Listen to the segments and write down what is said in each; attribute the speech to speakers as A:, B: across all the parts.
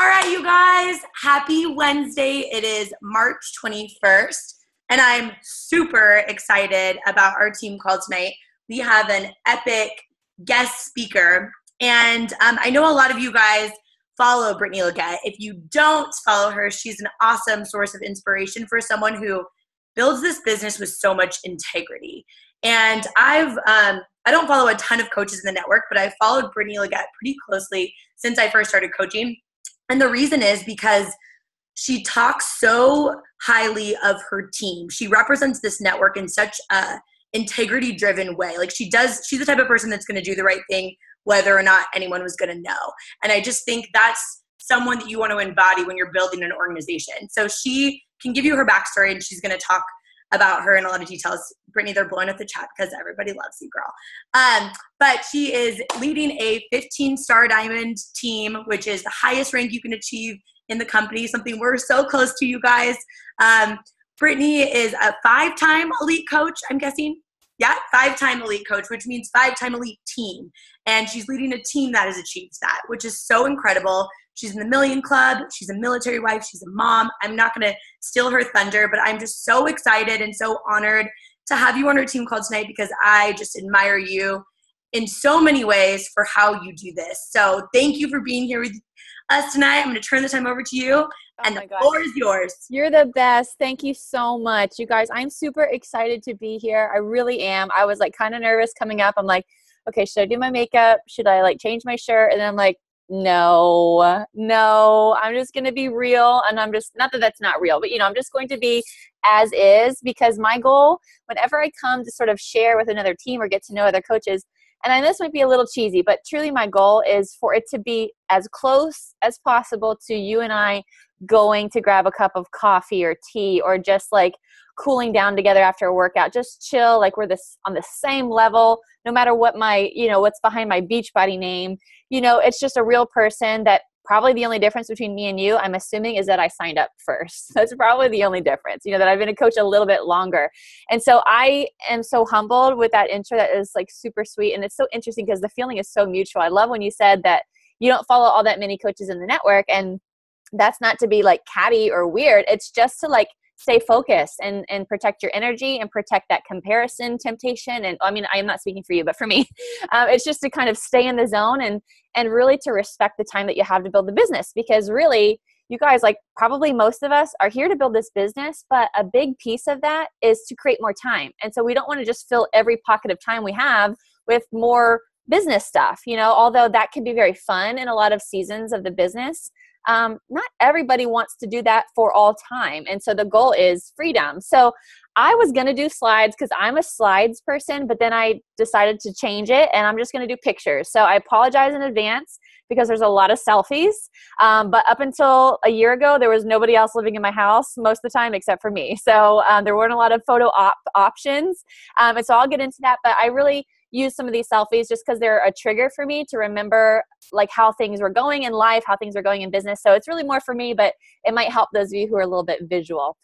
A: All right, you guys, happy Wednesday. It is March 21st, and I'm super excited about our team call tonight. We have an epic guest speaker, and I know a lot of you guys follow Brittany Legette. If you don't follow her, she's an awesome source of inspiration for someone who builds this business with so much integrity. And I don't follow a ton of coaches in the network, but I've followed Brittany Legette pretty closely since I first started coaching. And the reason is because she talks so highly of her team. She represents this network in such a integrity-driven way. Like she's the type of person that's going to do the right thing whether or not anyone was going to know. And I just think that's someone that you want to embody when you're building an organization. So she can give you her backstory, and she's going to talk about her in a lot of details. Brittany, they're blowing up the chat because everybody loves you, girl. But she is leading a 15-star diamond team, which is the highest rank you can achieve in the company, something we're so close to, you guys. Brittany is a 5-time elite coach, I'm guessing. Yeah, 5-time elite coach, which means 5-time elite team. And she's leading a team that has achieved that, which is so incredible. She's in the Million Club. She's a military wife. She's a mom. I'm not going to steal her thunder, but I'm just so excited and so honored to have you on our team call tonight because I just admire you in so many ways for how you do this. So thank you for being here with us tonight. I'm going to turn the time over to you, and the floor is yours.
B: You're the best. Thank you so much. You guys, I'm super excited to be here. I really am. I was like kind of nervous coming up. I'm like, okay, should I do my makeup? Should I like change my shirt? And then I'm like, no, I'm just going to be real. And I'm just, not that that's not real, but I'm just going to be as is, because my goal, whenever I come to sort of share with another team or get to know other coaches, and this might be a little cheesy, but truly my goal is for it to be as close as possible to you and I going to grab a cup of coffee or tea, or just like cooling down together after a workout, just chill. Like we're on the same level, no matter what my, what's behind my Beachbody name. It's just a real person. That probably the only difference between me and you, I'm assuming, is that I signed up first. That's probably the only difference, that I've been a coach a little bit longer. And so I am so humbled with that intro. That is like super sweet. And it's so interesting because the feeling is so mutual. I love when you said that you don't follow all that many coaches in the network, and that's not to be like catty or weird. It's just to like stay focused and protect your energy and protect that comparison temptation. And I mean, I am not speaking for you, but for me, it's just to kind of stay in the zone and really to respect the time that you have to build the business. Because really, you guys, like probably most of us are here to build this business, but a big piece of that is to create more time. And so we don't want to just fill every pocket of time we have with more business stuff, although that can be very fun in a lot of seasons of the business. Not everybody wants to do that for all time. And so the goal is freedom. So I was going to do slides because I'm a slides person, but then I decided to change it, and I'm just going to do pictures. So I apologize in advance because there's a lot of selfies. But up until a year ago, there was nobody else living in my house most of the time except for me. So there weren't a lot of photo options. And so I'll get into that, but I really use some of these selfies just because they're a trigger for me to remember like how things were going in life, how things were going in business. So it's really more for me, but it might help those of you who are a little bit visual.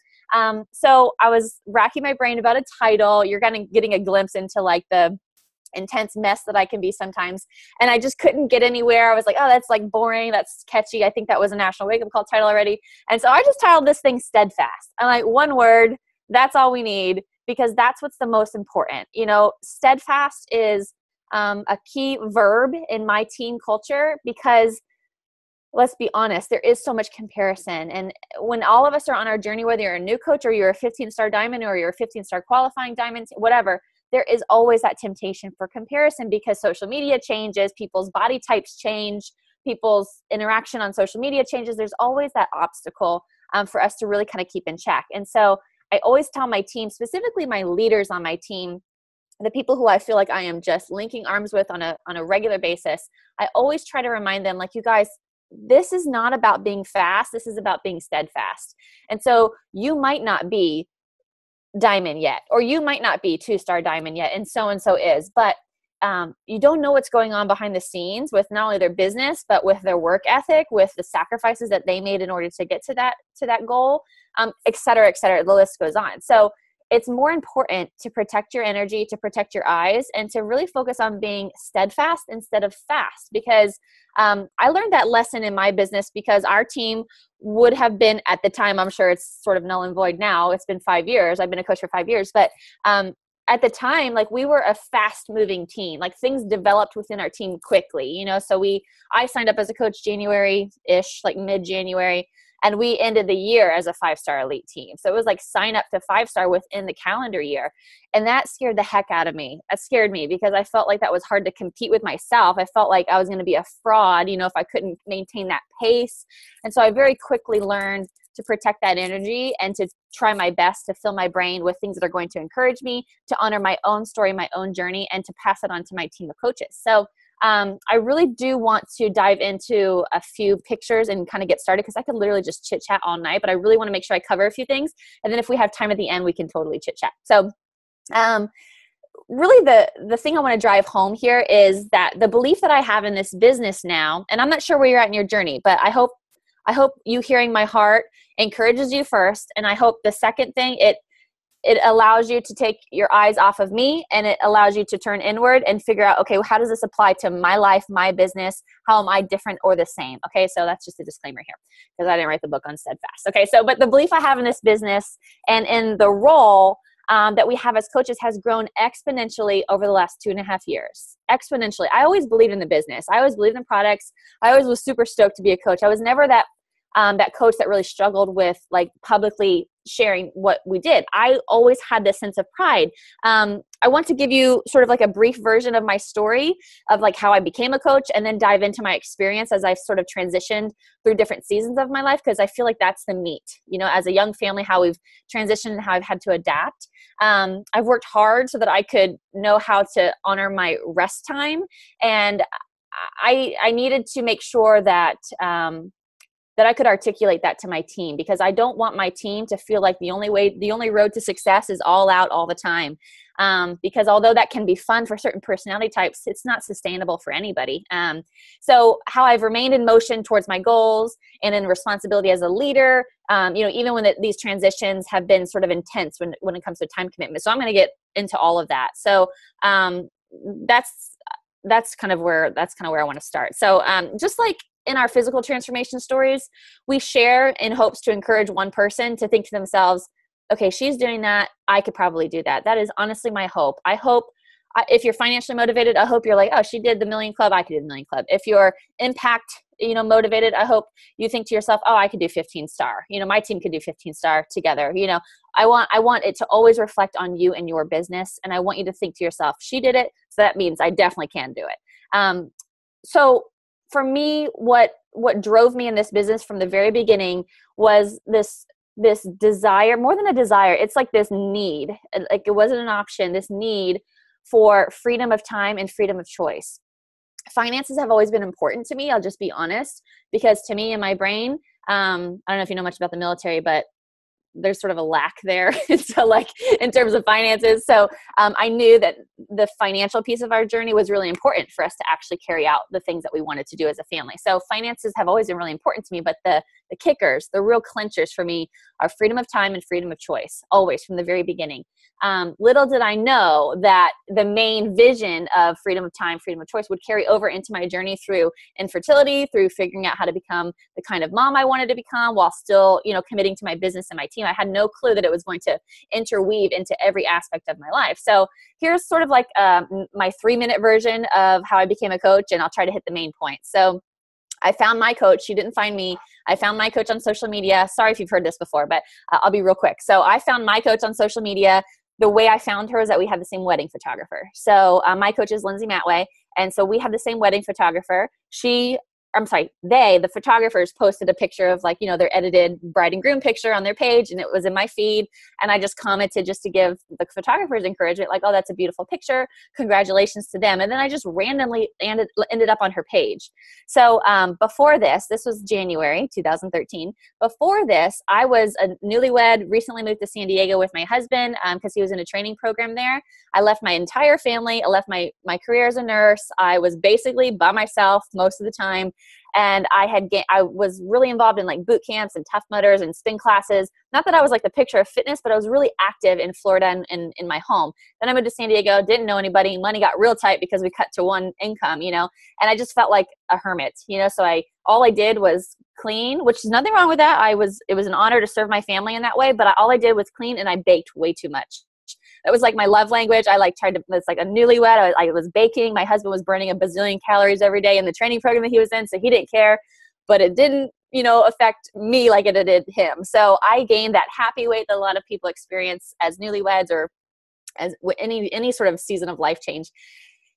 B: So I was racking my brain about a title. You're kind of getting a glimpse into like the intense mess that I can be sometimes. And I just couldn't get anywhere. I was like, oh, that's like boring. That's catchy. I think that was a national wake-up call title already. And so I just titled this thing Steadfast. I'm like, one word, that's all we need, because that's what's the most important. Steadfast is a key verb in my team culture because, let's be honest, there is so much comparison. And when all of us are on our journey, whether you're a new coach or you're a 15-star diamond or you're a 15-star qualifying diamond, whatever, there is always that temptation for comparison because social media changes, people's body types change, people's interaction on social media changes. There's always that obstacle for us to really kind of keep in check. And so I always tell my team, specifically my leaders on my team, the people who I feel like I am just linking arms with on a regular basis, I always try to remind them, like, you guys, this is not about being fast. This is about being steadfast. And so you might not be diamond yet, or you might not be 2-star diamond yet, and so is. But you don't know what's going on behind the scenes with not only their business, but with their work ethic, with the sacrifices that they made in order to get to that goal, et cetera, et cetera. The list goes on. So it's more important to protect your energy, to protect your eyes, and to really focus on being steadfast instead of fast. Because I learned that lesson in my business, because our team would have been, at the time, I'm sure it's sort of null and void now. It's been 5 years. I've been a coach for 5 years. But at the time, like, we were a fast moving team. Like, things developed within our team quickly, you know? So I signed up as a coach January-ish, like mid-January. And we ended the year as a 5-star elite team. So it was like sign up to 5-star within the calendar year. And that scared the heck out of me. That scared me because I felt like that was hard to compete with myself. I felt like I was going to be a fraud, you know, if I couldn't maintain that pace. And so I very quickly learned to protect that energy and to try my best to fill my brain with things that are going to encourage me, to honor my own story, my own journey, and to pass it on to my team of coaches. So I really do want to dive into a few pictures and kind of get started, because I could literally just chit chat all night, but I really want to make sure I cover a few things. And then if we have time at the end, we can totally chit chat. So really the thing I want to drive home here is that the belief that I have in this business now, and I'm not sure where you're at in your journey, but I hope you hearing my heart encourages you first. And I hope the second thing, it allows you to take your eyes off of me, and it allows you to turn inward and figure out, okay, well, how does this apply to my life, my business? How am I different or the same? Okay, so that's just a disclaimer here, because I didn't write the book on Steadfast. Okay, so but the belief I have in this business and in the role that we have as coaches has grown exponentially over the last 2.5 years. Exponentially. I always believed in the business. I always believed in products. I always was super stoked to be a coach. I was never that coach that really struggled with like publicly sharing what we did. I always had this sense of pride. I want to give you sort of like a brief version of my story of like how I became a coach, and then dive into my experience as I've sort of transitioned through different seasons of my life, because I feel like that's the meat, you know, as a young family, how we've transitioned and how I've had to adapt. I've worked hard so that I could know how to honor my rest time. And I needed to make sure that that I could articulate that to my team, because I don't want my team to feel like the only road to success is all out all the time. Because although that can be fun for certain personality types, it's not sustainable for anybody. So how I've remained in motion towards my goals and in responsibility as a leader, you know, even when these transitions have been sort of intense when it comes to time commitment. So I'm going to get into all of that. So that's kind of where I want to start. So just like in our physical transformation stories, we share in hopes to encourage one person to think to themselves, okay, she's doing that, I could probably do that. That is honestly my hope. I hope if you're financially motivated, I hope you're like, oh, she did the Million Club, I could do the Million Club. If you're impact, you know, motivated, I hope you think to yourself, oh, I could do 15-star. You know, my team could do 15-star together. You know, I want it to always reflect on you and your business. And I want you to think to yourself, she did it, so that means I definitely can do it. So for me, what drove me in this business from the very beginning was this desire, more than a desire, it's like this need, like it wasn't an option, this need for freedom of time and freedom of choice. Finances have always been important to me. I'll just be honest, because to me in my brain, I don't know if you know much about the military, but there's sort of a lack there. So like in terms of finances. So I knew that the financial piece of our journey was really important for us to actually carry out the things that we wanted to do as a family. So finances have always been really important to me, but the kickers, the real clinchers for me are freedom of time and freedom of choice, always from the very beginning. Little did I know that the main vision of freedom of time, freedom of choice would carry over into my journey through infertility, through figuring out how to become the kind of mom I wanted to become while still, you know, committing to my business and my team. I had no clue that it was going to interweave into every aspect of my life. So here's sort of like my 3-minute version of how I became a coach, and I'll try to hit the main points. So I found my coach. She didn't find me. I found my coach on social media. Sorry if you've heard this before, but I'll be real quick. So I found my coach on social media. The way I found her is that we have the same wedding photographer. So my coach is Lindsay Matway. And so we have the same wedding photographer. The photographers posted a picture of like, you know, their edited bride and groom picture on their page, and it was in my feed. And I just commented just to give the photographers encouragement, like, oh, that's a beautiful picture. Congratulations to them. And then I just randomly ended up on her page. So before this was January 2013. Before this, I was a newlywed, recently moved to San Diego with my husband because he was in a training program there. I left my entire family. I left my career as a nurse. I was basically by myself most of the time. And I was really involved in like boot camps and Tough Mudders and spin classes. Not that I was like the picture of fitness, but I was really active in Florida and in my home. Then I moved to San Diego, didn't know anybody. Money got real tight because we cut to one income, and I just felt like a hermit, so all I did was clean, which is nothing wrong with that. It was an honor to serve my family in that way, but all I did was clean, and I baked way too much. That was like my love language. I it's like a newlywed. I was baking. My husband was burning a bazillion calories every day in the training program that he was in, so he didn't care, but it didn't, affect me like it did him. So I gained that happy weight that a lot of people experience as newlyweds or as any sort of season of life change.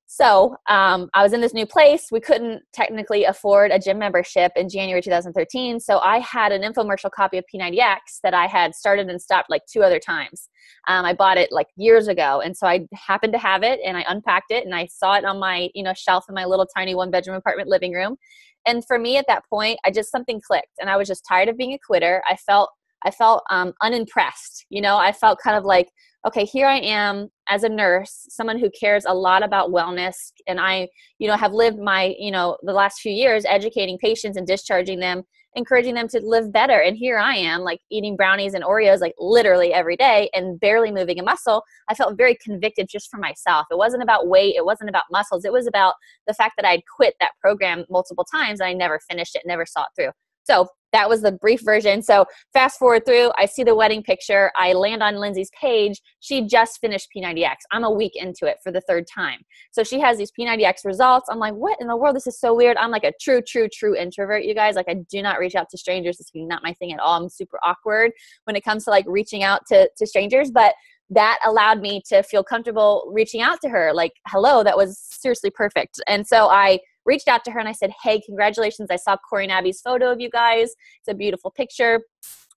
B: So I was in this new place. We couldn't technically afford a gym membership in January 2013. So I had an infomercial copy of P90X that I had started and stopped like 2 other times. I bought it like years ago. And so I happened to have it, and I unpacked it, and I saw it on my shelf in my little tiny 1-bedroom apartment living room. And for me at that point, something clicked, and I was just tired of being a quitter. I felt unimpressed. I felt kind of like, okay, here I am as a nurse, someone who cares a lot about wellness. And I, have lived my, the last few years educating patients and discharging them, encouraging them to live better. And here I am like eating brownies and Oreos, like literally every day and barely moving a muscle. I felt very convicted just for myself. It wasn't about weight. It wasn't about muscles. It was about the fact that I'd quit that program multiple times and I never finished it, never saw it through. So that was the brief version. So fast forward through, I see the wedding picture. I land on Lindsay's page. She just finished P90X. I'm a week into it for the 3rd time. So she has these P90X results. I'm like, what in the world? This is so weird. I'm like a true introvert, you guys. Like I do not reach out to strangers. It's not my thing at all. I'm super awkward when it comes to like reaching out to strangers. But that allowed me to feel comfortable reaching out to her. Like, hello, that was seriously perfect. And so I reached out to her and I said, hey, congratulations. I saw Corey and Abby's photo of you guys. It's a beautiful picture.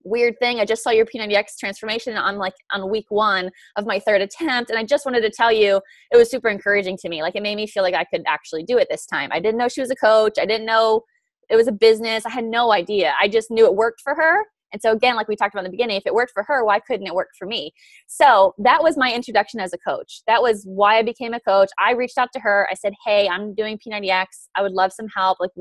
B: Weird thing. I just saw your P90X transformation and I'm like on week 1 of my 3rd attempt. And I just wanted to tell you, it was super encouraging to me. Like it made me feel like I could actually do it this time. I didn't know she was a coach. I didn't know it was a business. I had no idea. I just knew it worked for her. And so again, like we talked about in the beginning, if it worked for her, why couldn't it work for me? So that was my introduction as a coach. That was why I became a coach. I reached out to her. I said, hey, I'm doing P90X. I would love some help. Like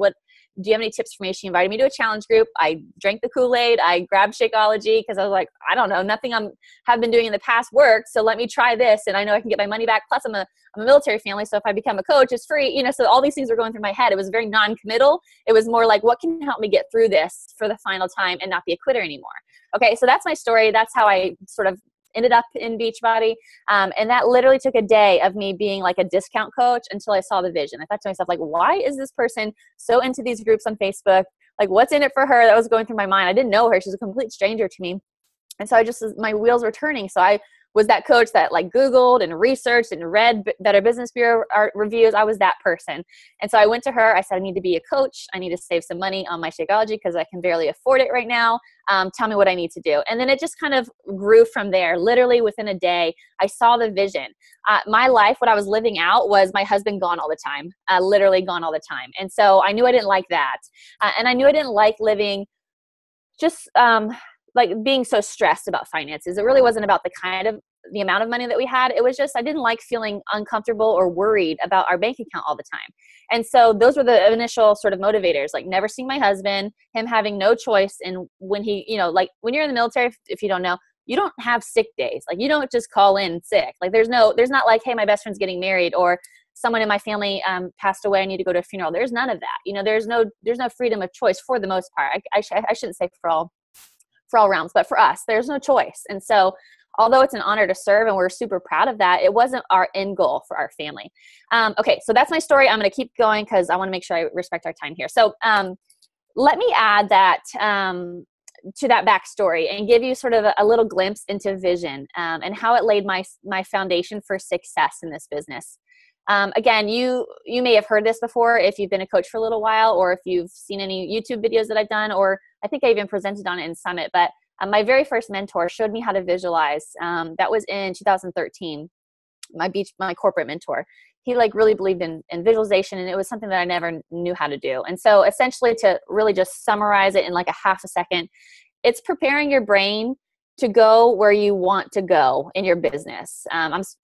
B: do you have any tips for me? She invited me to a challenge group. I drank the Kool-Aid. I grabbed Shakeology because I was like, I don't know, nothing have been doing in the past worked. So let me try this. And I know I can get my money back. Plus I'm a military family. So if I become a coach, it's free. So all these things were going through my head. It was very non-committal. It was more like, what can help me get through this for the final time and not be a quitter anymore? Okay. So that's my story. That's how I sort of ended up in Beachbody. And that literally took a day of me being like a discount coach until I saw the vision. I thought to myself, like, why is this person so into these groups on Facebook? Like, what's in it for her? That was going through my mind. I didn't know her. She's a complete stranger to me. And so my wheels were turning. So I was that coach that like Googled and researched and read Better Business Bureau reviews. I was that person. And so I went to her. I said, I need to be a coach. I need to save some money on my Shakeology because I can barely afford it right now. Tell me what I need to do. And then it just kind of grew from there. Literally within a day, I saw the vision. My life, what I was living out was my husband gone all the time, literally gone all the time. And so I knew I didn't like that. And I knew I didn't like living just like being so stressed about finances. It really wasn't about the amount of money that we had. It was just, I didn't like feeling uncomfortable or worried about our bank account all the time. And so those were the initial sort of motivators, like never seeing my husband, him having no choice. And when he, like when you're in the military, if you don't know, you don't have sick days. Like you don't just call in sick. Like there's not like, hey, my best friend's getting married or someone in my family passed away. I need to go to a funeral. There's none of that. There's no freedom of choice for the most part. I shouldn't say for all realms, but for us, there's no choice. And so although it's an honor to serve and we're super proud of that, it wasn't our end goal for our family. Okay, so that's my story. I'm going to keep going because I want to make sure I respect our time here. So let me add that to that backstory and give you sort of a little glimpse into vision and how it laid my foundation for success in this business. Again, you may have heard this before if you've been a coach for a little while or if you've seen any YouTube videos that I've done, or I think I even presented on it in Summit, but my very first mentor showed me how to visualize. That was in 2013, my corporate mentor. He like really believed in visualization, and it was something that I never knew how to do. And so essentially, to really just summarize it in like a half a second, it's preparing your brain to go where you want to go in your business.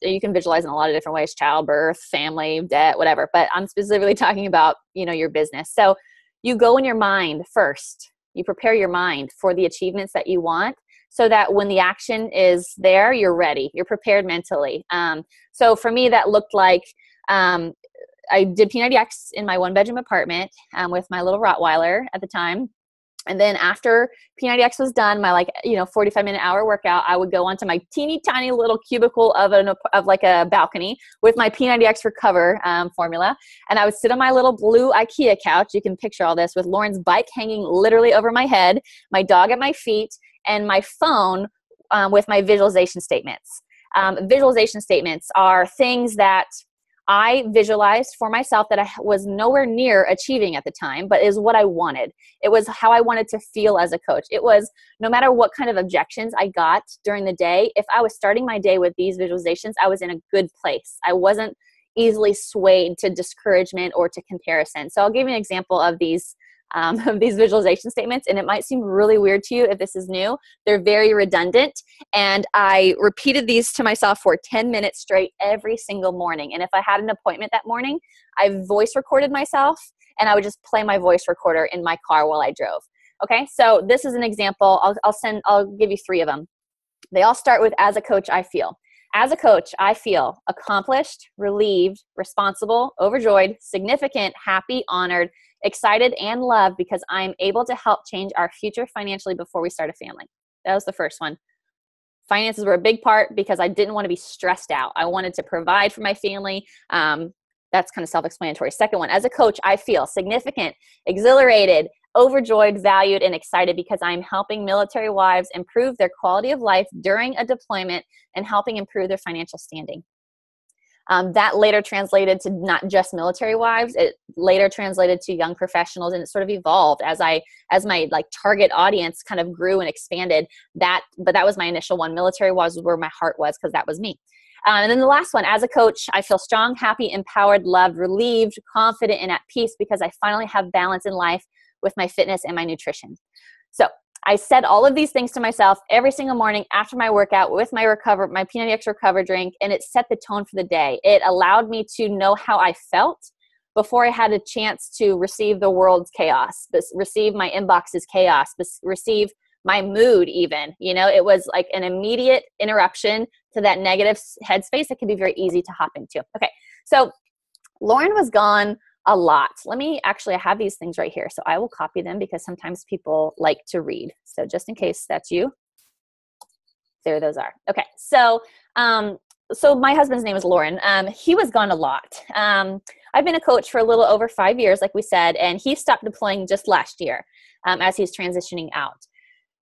B: You can visualize in a lot of different ways: childbirth, family, debt, whatever. But I'm specifically talking about your business. So you go in your mind first. You prepare your mind for the achievements that you want so that when the action is there, you're ready. You're prepared mentally. So for me, that looked like I did P90X in my 1-bedroom apartment with my little Rottweiler at the time. And then after P90X was done, my 45-minute hour workout, I would go onto my teeny tiny little cubicle of like a balcony with my P90X Recover formula. And I would sit on my little blue IKEA couch. You can picture all this with Lauren's bike hanging literally over my head, my dog at my feet, and my phone with my visualization statements. Visualization statements are things that I visualized for myself that I was nowhere near achieving at the time, but is what I wanted. It was how I wanted to feel as a coach. It was no matter what kind of objections I got during the day, if I was starting my day with these visualizations, I was in a good place. I wasn't easily swayed to discouragement or to comparison. So I'll give you an example of these visualization statements, and it might seem really weird to you if this is new. They're very redundant, and I repeated these to myself for 10 minutes straight every single morning. And if I had an appointment that morning, I voice recorded myself, and I would just play my voice recorder in my car while I drove. Okay, so this is an example. I'll give you 3 of them. They all start with, as a coach, I feel. As a coach, I feel accomplished, relieved, responsible, overjoyed, significant, happy, honored, excited, and loved because I am able to help change our future financially before we start a family. That was the first one. Finances were a big part because I didn't want to be stressed out. I wanted to provide for my family. That's kind of self-explanatory. Second one, as a coach, I feel significant, exhilarated, overjoyed, valued, and excited because I'm helping military wives improve their quality of life during a deployment and helping improve their financial standing. That later translated to not just military wives. It later translated to young professionals, and it sort of evolved as my target audience kind of grew and expanded. But that was my initial one. Military wives was where my heart was because that was me. And then the last one, as a coach, I feel strong, happy, empowered, loved, relieved, confident, and at peace because I finally have balance in life with my fitness and my nutrition. So I said all of these things to myself every single morning after my workout with my P90X Recover drink, and it set the tone for the day. It allowed me to know how I felt before I had a chance to receive the world's chaos, receive my inbox's chaos, receive my mood even. It was like an immediate interruption to that negative headspace that can be very easy to hop into. Okay, so Lauren was gone a lot. I have these things right here. So I will copy them because sometimes people like to read. So just in case that's you, there those are. Okay. So my husband's name is Lauren. He was gone a lot. I've been a coach for a little over 5 years, like we said, and he stopped deploying just last year as he's transitioning out.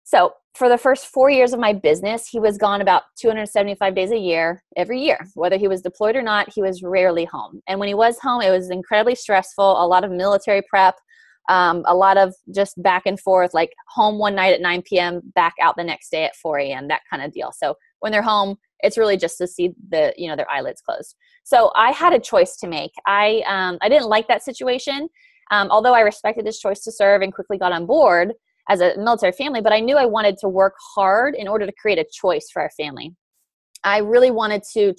B: So for the first 4 years of my business, he was gone about 275 days a year, every year. Whether he was deployed or not, he was rarely home. And when he was home, it was incredibly stressful, a lot of military prep, a lot of just back and forth, like home one night at 9 p.m., back out the next day at 4 a.m., that kind of deal. So when they're home, it's really just to see their eyelids closed. So I had a choice to make. I didn't like that situation, although I respected his choice to serve and quickly got on board as a military family, but I knew I wanted to work hard in order to create a choice for our family. I really wanted him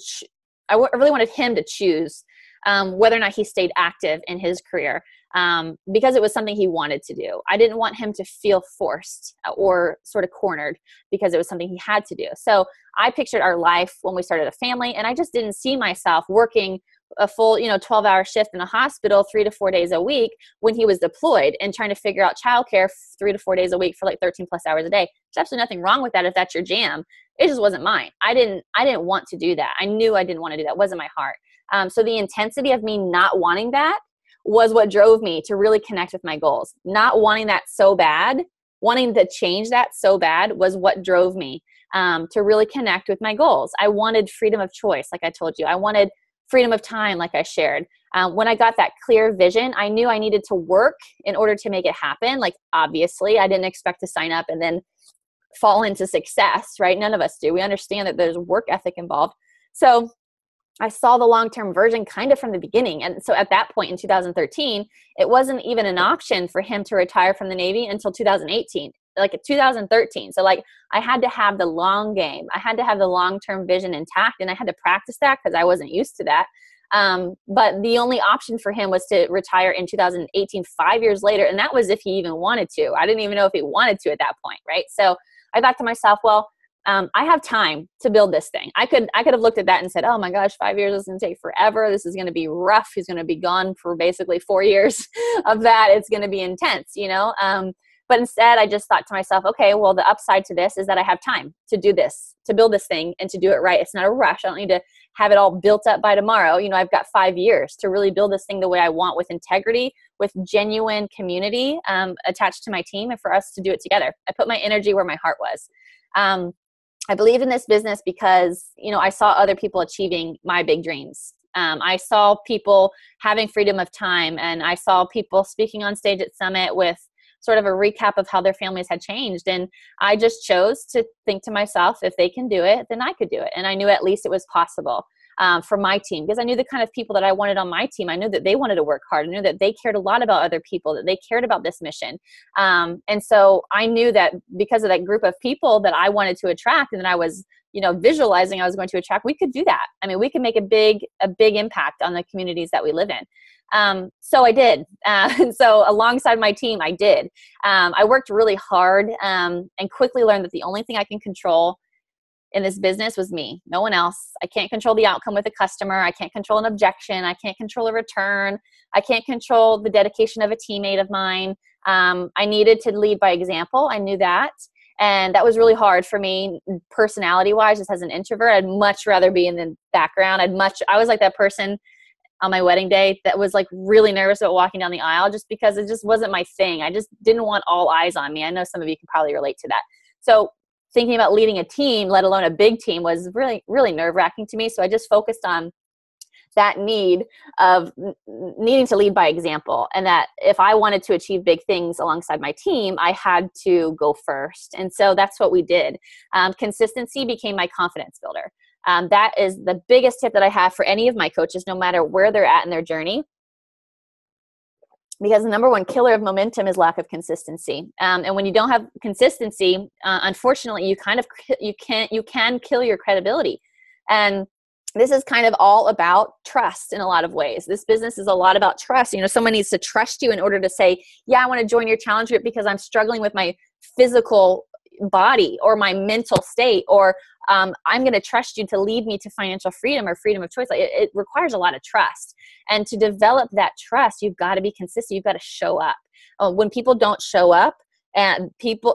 B: to choose whether or not he stayed active in his career because it was something he wanted to do. I didn't want him to feel forced or sort of cornered because it was something he had to do. So I pictured our life when we started a family, and I just didn't see myself working a full 12-hour shift in a hospital 3 to 4 days a week when he was deployed and trying to figure out childcare 3 to 4 days a week for like 13 plus hours a day. There's absolutely nothing wrong with that if that's your jam. It just wasn't mine. I didn't want to do that. I knew I didn't want to do that. It wasn't my heart. So the intensity of me not wanting that was what drove me to really connect with my goals. Not wanting that so bad, wanting to change that so bad was what drove me to really connect with my goals. I wanted freedom of choice, like I told you. I wanted freedom of time, like I shared. When I got that clear vision, I knew I needed to work in order to make it happen. Like, obviously, I didn't expect to sign up and then fall into success, right? None of us do. We understand that there's work ethic involved. So I saw the long-term version kind of from the beginning. And so at that point in 2013, it wasn't even an option for him to retire from the Navy until 2018, like 2013. So like I had to have the long game. I had to have the long-term vision intact, and I had to practice that because I wasn't used to that. But the only option for him was to retire in 2018, 5 years later. And that was if he even wanted to. I didn't even know if he wanted to at that point, right? So I thought to myself, well, I have time to build this thing. I could have looked at that and said, oh my gosh, 5 years is going to take forever. This is going to be rough. He's going to be gone for basically 4 years of that. It's going to be intense, but instead I just thought to myself, okay, well, the upside to this is that I have time to do this, to build this thing and to do it right. It's not a rush. I don't need to have it all built up by tomorrow. I've got 5 years to really build this thing the way I want, with integrity, with genuine community attached to my team, and for us to do it together. I put my energy where my heart was. I believe in this business because, I saw other people achieving my big dreams. I saw people having freedom of time, and I saw people speaking on stage at Summit with sort of a recap of how their families had changed. And I just chose to think to myself, if they can do it, then I could do it. And I knew at least it was possible for my team, because I knew the kind of people that I wanted on my team. I knew that they wanted to work hard. I knew that they cared a lot about other people, that they cared about this mission. And so I knew that because of that group of people that I wanted to attract, and that I was, visualizing I was going to attract, we could do that. I mean, we could make a big impact on the communities that we live in. So I did. And so alongside my team, I did. I worked really hard and quickly learned that the only thing I can control in this business was me, no one else. I can't control the outcome with a customer. I can't control an objection. I can't control a return. I can't control the dedication of a teammate of mine. I needed to lead by example. I knew that. And that was really hard for me personality-wise, just as an introvert. I'd much rather be in the background. I was like that person on my wedding day that was like really nervous about walking down the aisle, just because it just wasn't my thing. I just didn't want all eyes on me. I know some of you can probably relate to that. So thinking about leading a team, let alone a big team, was really, really nerve-wracking to me. So I just focused on that need of needing to lead by example, and that if I wanted to achieve big things alongside my team, I had to go first. And so that's what we did. Consistency became my confidence builder. That is the biggest tip that I have for any of my coaches, no matter where they're at in their journey. Because the number one killer of momentum is lack of consistency. And when you don't have consistency, unfortunately, you can kill your credibility. And this is kind of all about trust in a lot of ways. This business is a lot about trust. Someone needs to trust you in order to say, yeah, I want to join your challenge group because I'm struggling with my physical body or my mental state, or I'm going to trust you to lead me to financial freedom or freedom of choice. It requires a lot of trust. And to develop that trust, you've got to be consistent. You've got to show up. When people don't show up, and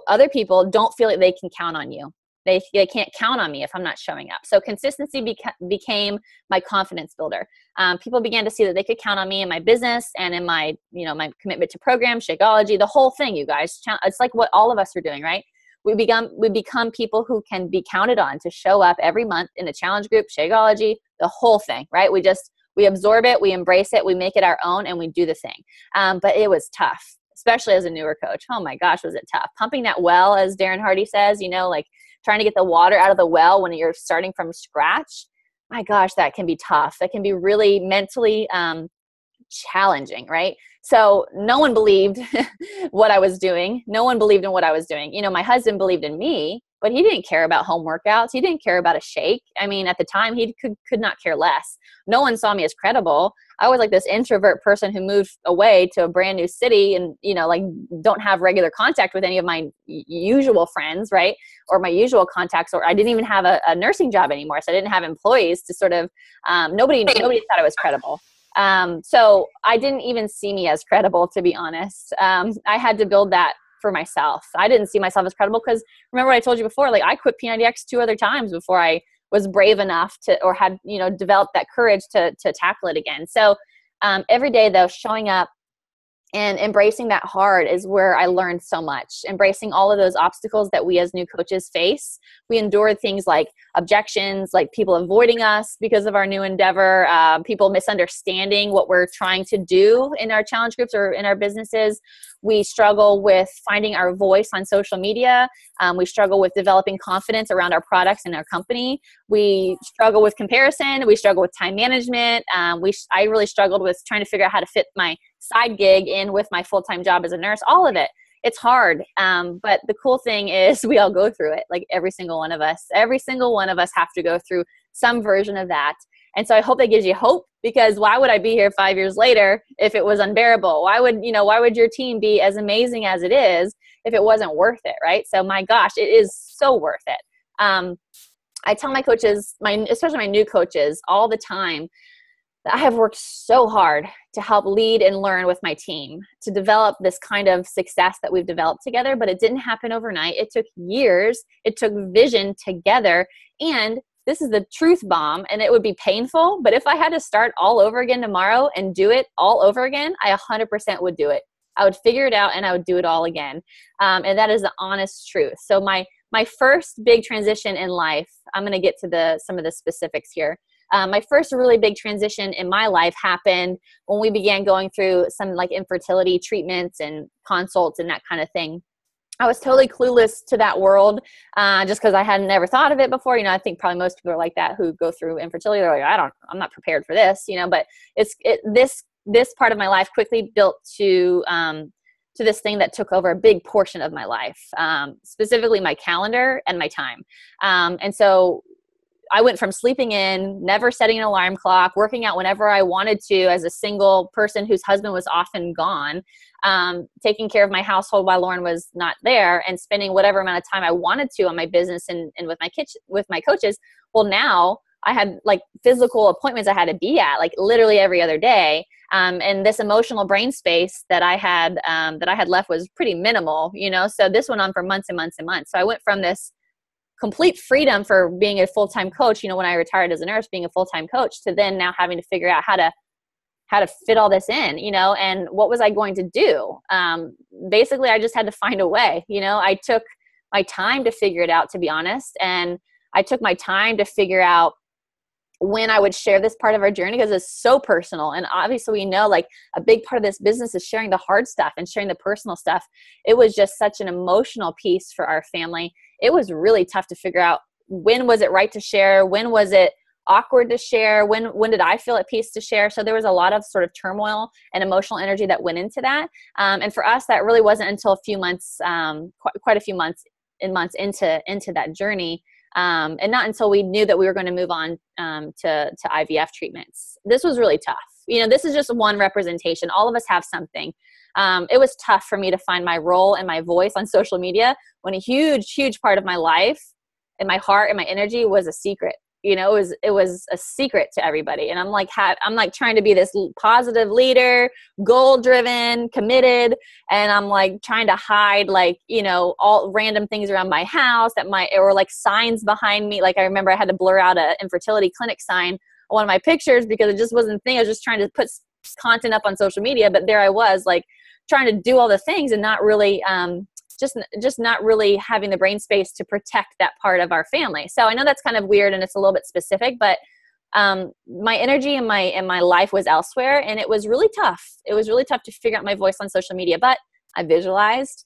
B: other people don't feel like they can count on you. They can't count on me if I'm not showing up. So consistency became my confidence builder. People began to see that they could count on me in my business and in my, my commitment to program, Shakeology, the whole thing, you guys. It's like what all of us are doing, right? We become people who can be counted on to show up every month in the challenge group, Shakeology, the whole thing, right? We absorb it, we embrace it, we make it our own, and we do the thing. But it was tough, especially as a newer coach. Oh my gosh, was it tough. Pumping that well, as Darren Hardy says, like trying to get the water out of the well when you're starting from scratch. My gosh, that can be tough. That can be really mentally challenging, right? So no one believed what I was doing. No one believed in what I was doing. My husband believed in me, but he didn't care about home workouts. He didn't care about a shake. I mean, at the time, he could not care less. No one saw me as credible. I was like this introvert person who moved away to a brand new city and, don't have regular contact with any of my usual friends, right? Or my usual contacts, or I didn't even have a nursing job anymore. So I didn't have employees to sort of, nobody thought I was credible. So I didn't even see me as credible, to be honest. I had to build that for myself. I didn't see myself as credible because remember what I told you before, like I quit P90X 2 other times before I was brave enough to, or had, developed that courage to tackle it again. So, every day though, showing up and embracing that hard is where I learned so much. Embracing all of those obstacles that we as new coaches face. We endured things like objections, like people avoiding us because of our new endeavor, people misunderstanding what we're trying to do in our challenge groups or in our businesses. We struggle with finding our voice on social media. We struggle with developing confidence around our products and our company. We struggle with comparison. We struggle with time management. I really struggled with trying to figure out how to fit my side gig in with my full-time job as a nurse, all of it. It's hard. But the cool thing is we all go through it. Like every single one of us have to go through some version of that. And so I hope that gives you hope, because why would I be here 5 years later if it was unbearable? Why would your team be as amazing as it is if it wasn't worth it, right? So my gosh, it is so worth it. I tell my coaches, especially my new coaches, all the time, that I have worked so hard to help lead and learn with my team to develop this kind of success that we've developed together, but it didn't happen overnight. It took years. It took vision together. And this is the truth bomb, and it would be painful, but if I had to start all over again tomorrow and do it all over again, I 100% would do it. I would figure it out and I would do it all again. And that is the honest truth. So my first big transition in life, I'm going to get to some of the specifics here. My first really big transition in my life happened when we began going through some like infertility treatments and consults and that kind of thing. I was totally clueless to that world just because I had never thought of it before. I think probably most people are like that who go through infertility. They're like, I'm not prepared for this, but this part of my life quickly built to this thing that took over a big portion of my life, specifically my calendar and my time. And so I went from sleeping in, never setting an alarm clock, working out whenever I wanted to as a single person whose husband was often gone, taking care of my household while Lauren was not there, and spending whatever amount of time I wanted to on my business and with my coaches. Well, now I had like physical appointments I had to be at like literally every other day. And this emotional brain space that I had left was pretty minimal, so this went on for months and months and months. So I went from this complete freedom for being a full-time coach, when I retired as a nurse, being a full-time coach, to then now having to figure out how to fit all this in, and what was I going to do? Basically, I just had to find a way. I took my time to figure it out, to be honest. And I took my time to figure out when I would share this part of our journey, because it's so personal. And obviously we know like a big part of this business is sharing the hard stuff and sharing the personal stuff. It was just such an emotional piece for our family. It was really tough to figure out, when was it right to share? When was it awkward to share? When did I feel at peace to share? So there was a lot of sort of turmoil and emotional energy that went into that. And for us, that really wasn't until a few months, quite a few months into that journey. And not until we knew that we were going to move on to IVF treatments. This was really tough. This is just one representation. All of us have something. It was tough for me to find my role and my voice on social media when a huge, huge part of my life and my heart and my energy was a secret. It was a secret to everybody. And I'm like trying to be this positive leader, goal driven, committed. And I'm like trying to hide all random things around my house or like signs behind me. Like I remember I had to blur out an infertility clinic sign on one of my pictures because it just wasn't a thing. I was just trying to put content up on social media, but there I was like trying to do all the things and not really, just not really having the brain space to protect that part of our family. So I know that's kind of weird and it's a little bit specific, but my energy and my life was elsewhere, and it was really tough. It was really tough to figure out my voice on social media, but I visualized.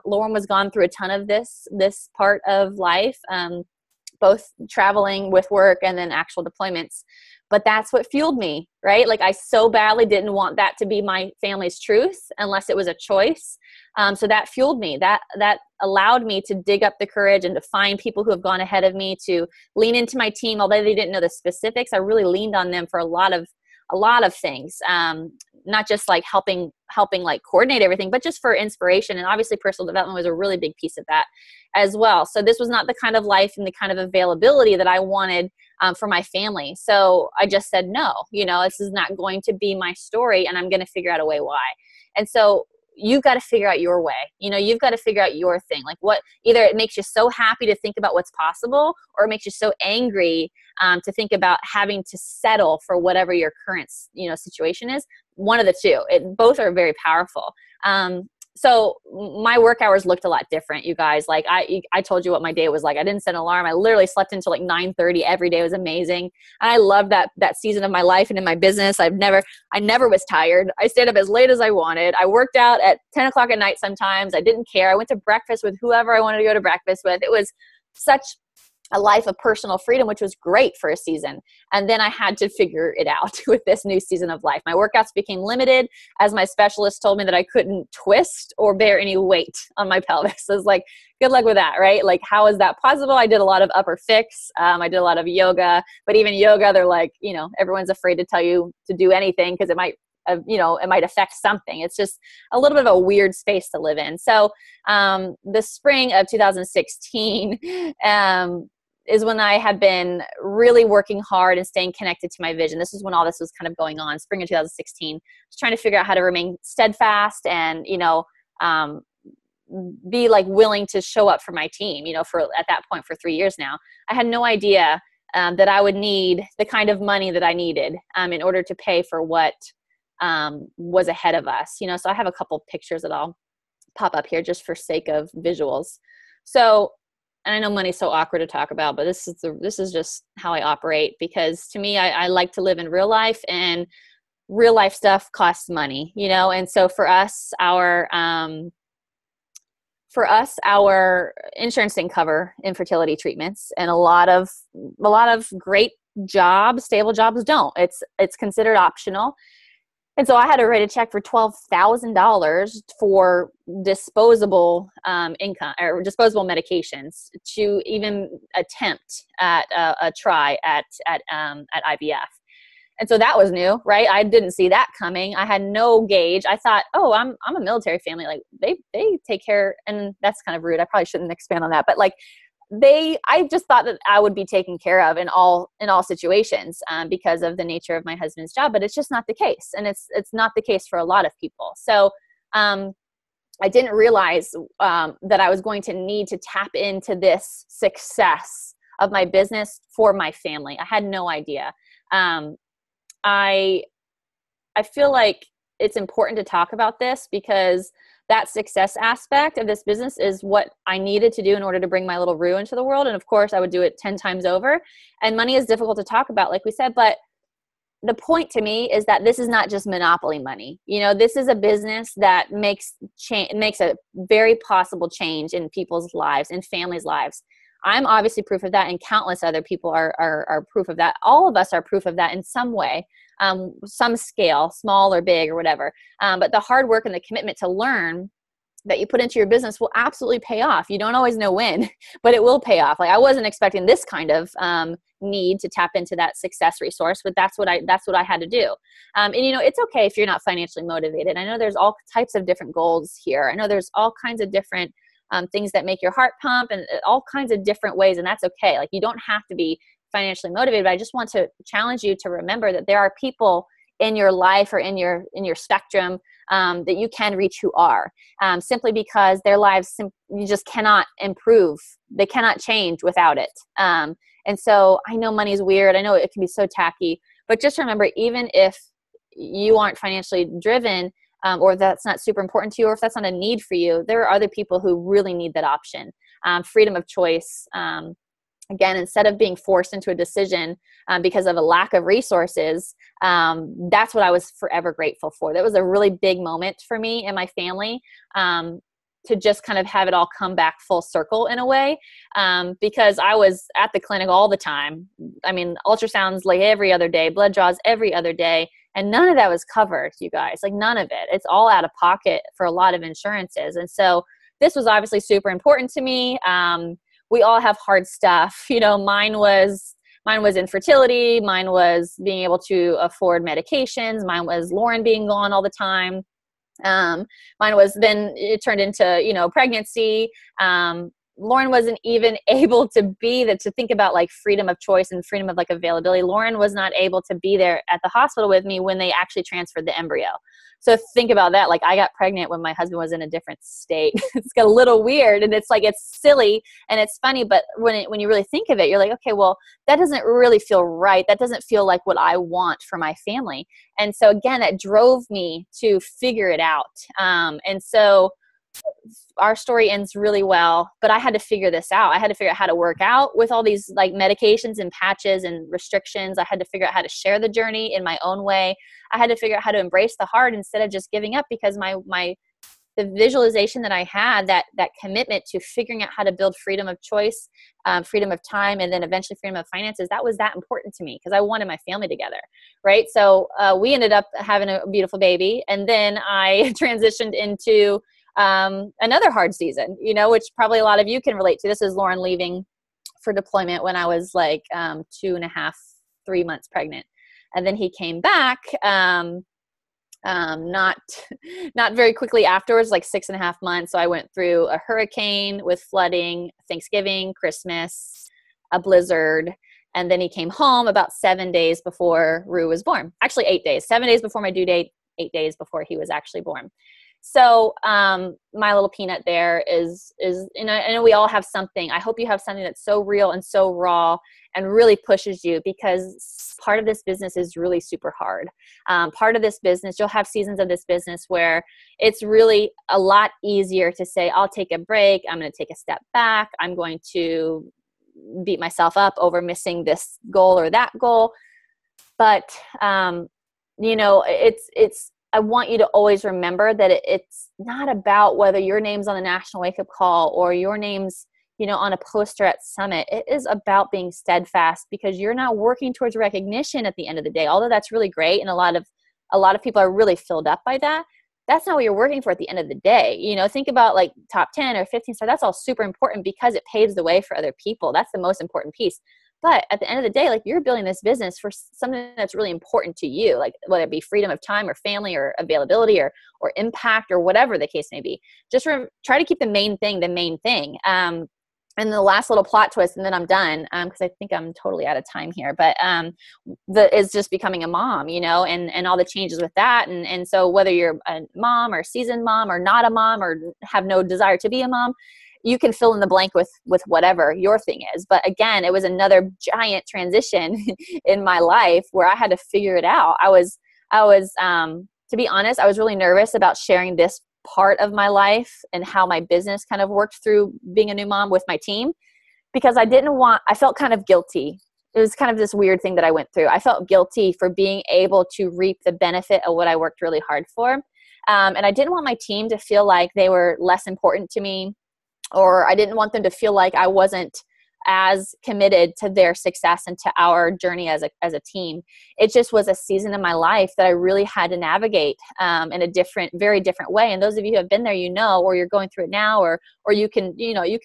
B: Lauren was gone through a ton of this part of life, both traveling with work and then actual deployments. But that's what fueled me, right? Like I so badly didn't want that to be my family's truth unless it was a choice. So that fueled me. That allowed me to dig up the courage and to find people who have gone ahead of me, to lean into my team. Although they didn't know the specifics, I really leaned on them for a lot of things. Not just like helping like coordinate everything, but just for inspiration. And obviously personal development was a really big piece of that as well. So this was not the kind of life and the kind of availability that I wanted for my family. So I just said, no, this is not going to be my story, and I'm going to figure out a way why. And so you've got to figure out your way. You've got to figure out your thing. Like either it makes you so happy to think about what's possible, or it makes you so angry to think about having to settle for whatever your current, situation is. One of the two. Both are very powerful. So my work hours looked a lot different, you guys. Like I told you what my day was like. I didn't set an alarm. I literally slept until like 9:30 every day. It was amazing. And I loved that season of my life and in my business. I never was tired. I stayed up as late as I wanted. I worked out at 10 o'clock at night sometimes. I didn't care. I went to breakfast with whoever I wanted to go to breakfast with. It was such a life of personal freedom, which was great for a season. And then I had to figure it out with this new season of life. My workouts became limited as my specialist told me that I couldn't twist or bear any weight on my pelvis. I was like, good luck with that, right? Like, how is that possible? I did a lot of upper fix. I did a lot of yoga, but even yoga, they're like, everyone's afraid to tell you to do anything because it might affect something. It's just a little bit of a weird space to live in. So the spring of 2016 is when I had been really working hard and staying connected to my vision. This is when all this was kind of going on, spring of 2016. Just trying to figure out how to remain steadfast and, be like willing to show up for my team, for at that point for 3 years now. I had no idea that I would need the kind of money that I needed in order to pay for what was ahead of us. So I have a couple pictures that I'll pop up here just for sake of visuals. So, and I know money's so awkward to talk about, but this is just how I operate, because to me, I like to live in real life, and real life stuff costs money, and so for us, our insurance didn't cover infertility treatments, and a lot of great jobs, stable jobs don't. It's considered optional. And so I had to write a check for $12,000 for disposable income or disposable medications to even attempt at a try at IVF. And so that was new, right? I didn't see that coming. I had no gauge. I thought, oh, I'm a military family. Like they take care, and that's kind of rude. I probably shouldn't expand on that, but like I just thought that I would be taken care of in all situations because of the nature of my husband's job, but it's just not the case. And it's not the case for a lot of people. So I didn't realize that I was going to need to tap into this success of my business for my family. I had no idea. I feel like it's important to talk about this because that success aspect of this business is what I needed to do in order to bring my little Rue into the world. And of course I would do it 10 times over. And money is difficult to talk about, like we said, but the point to me is that this is not just monopoly money. This is a business that makes a very possible change in people's lives and families' lives. I'm obviously proof of that, and countless other people are proof of that. All of us are proof of that in some way, some scale, small or big or whatever. But the hard work and the commitment to learn that you put into your business will absolutely pay off. You don't always know when, but it will pay off. Like I wasn't expecting this kind of need to tap into that success resource, but that's what I had to do. And it's okay if you're not financially motivated. I know there's all types of different goals here. I know there's all kinds of different things that make your heart pump and all kinds of different ways. And that's okay. Like you don't have to be financially motivated, but I just want to challenge you to remember that there are people in your life or in your spectrum that you can reach who are simply because their lives, you just cannot improve. They cannot change without it. And so I know money is weird. I know it can be so tacky, but just remember, even if you aren't financially driven, or that's not super important to you, or if that's not a need for you, there are other people who really need that option. Freedom of choice. Again, instead of being forced into a decision because of a lack of resources, that's what I was forever grateful for. That was a really big moment for me and my family to just kind of have it all come back full circle in a way, because I was at the clinic all the time. I mean, ultrasounds like every other day, blood draws every other day, and none of that was covered, you guys. Like none of it. It's all out of pocket for a lot of insurances. And so this was obviously super important to me. We all have hard stuff. Mine was infertility. Mine was being able to afford medications. Mine was Lauren being gone all the time. Mine was then it turned into, pregnancy. Lauren wasn't even able to to think about like freedom of choice and freedom of like availability. Lauren was not able to be there at the hospital with me when they actually transferred the embryo. So think about that. Like I got pregnant when my husband was in a different state. It's got a little weird, and it's like, it's silly and it's funny, but when you really think of it, you're like, okay, well, that doesn't really feel right. That doesn't feel like what I want for my family. And so again, that drove me to figure it out. And so our story ends really well, but I had to figure this out. I had to figure out how to work out with all these like medications and patches and restrictions. I had to figure out how to share the journey in my own way. I had to figure out how to embrace the hard instead of just giving up, because my the visualization that I had, that commitment to figuring out how to build freedom of choice, freedom of time, and then eventually freedom of finances, that was that important to me because I wanted my family together, right? So we ended up having a beautiful baby, and then I transitioned into another hard season, which probably a lot of you can relate to. This is Lauren leaving for deployment when I was like 2.5, 3 months pregnant. And then he came back, not very quickly afterwards, like 6.5 months. So I went through a hurricane with flooding, Thanksgiving, Christmas, a blizzard. And then he came home about 7 days before Rue was born. Actually 8 days, 7 days before my due date, 8 days before he was actually born. So my little peanut there is, I know we all have something. I hope you have something that's so real and so raw and really pushes you, because part of this business is really super hard. Part of this business, you'll have seasons of this business where it's really a lot easier to say, I'll take a break. I'm going to take a step back. I'm going to beat myself up over missing this goal or that goal. But, it's, I want you to always remember that it's not about whether your name's on the National Wake Up Call or your name's, on a poster at Summit. It is about being steadfast, because you're not working towards recognition at the end of the day. Although that's really great, and a lot of people are really filled up by that. That's not what you're working for at the end of the day. Think about like top 10 or 15 star. That's all super important because it paves the way for other people. That's the most important piece. But at the end of the day, like, you're building this business for something that's really important to you, like whether it be freedom of time or family or availability or impact or whatever the case may be. Just try to keep the main thing. And the last little plot twist, and then I'm done, because I think I'm totally out of time here, but is just becoming a mom, and all the changes with that. And so whether you're a mom or seasoned mom or not a mom or have no desire to be a mom, you can fill in the blank with whatever your thing is. But again, it was another giant transition in my life where I had to figure it out. I was, to be honest, I was really nervous about sharing this part of my life and how my business kind of worked through being a new mom with my team, because I felt kind of guilty. It was kind of this weird thing that I went through. I felt guilty for being able to reap the benefit of what I worked really hard for. And I didn't want my team to feel like they were less important to me, or I didn't want them to feel like I wasn't as committed to their success and to our journey as a team. It just was a season in my life that I really had to navigate in a very different way. And those of you who have been there, or you're going through it now, or you can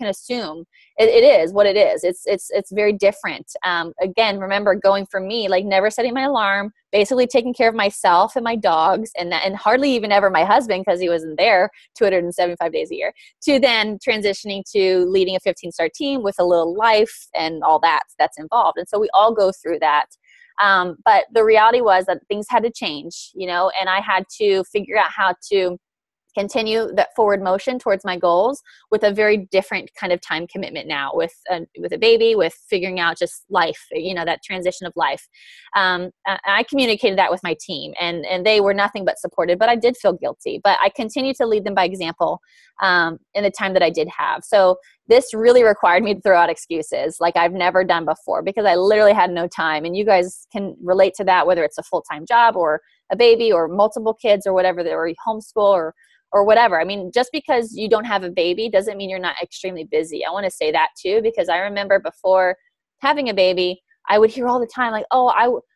B: assume it is what it is. It's very different. Again, remember, going for me, like never setting my alarm, basically taking care of myself and my dogs, and hardly even ever my husband, because he wasn't there 275 days a year, to then transitioning to leading a 15-star team with a little life and all that's involved. And so we all go through that. But the reality was that things had to change, and I had to figure out how to continue that forward motion towards my goals with a very different kind of time commitment now, with a baby, with figuring out just life, that transition of life. I communicated that with my team, and they were nothing but supported, but I did feel guilty. But I continued to lead them by example in the time that I did have. So this really required me to throw out excuses like I've never done before, because I literally had no time. And you guys can relate to that, whether it's a full-time job or a baby or multiple kids or whatever, or homeschool or whatever. I mean, just because you don't have a baby doesn't mean you're not extremely busy. I want to say that too, because I remember before having a baby, I would hear all the time, like, oh,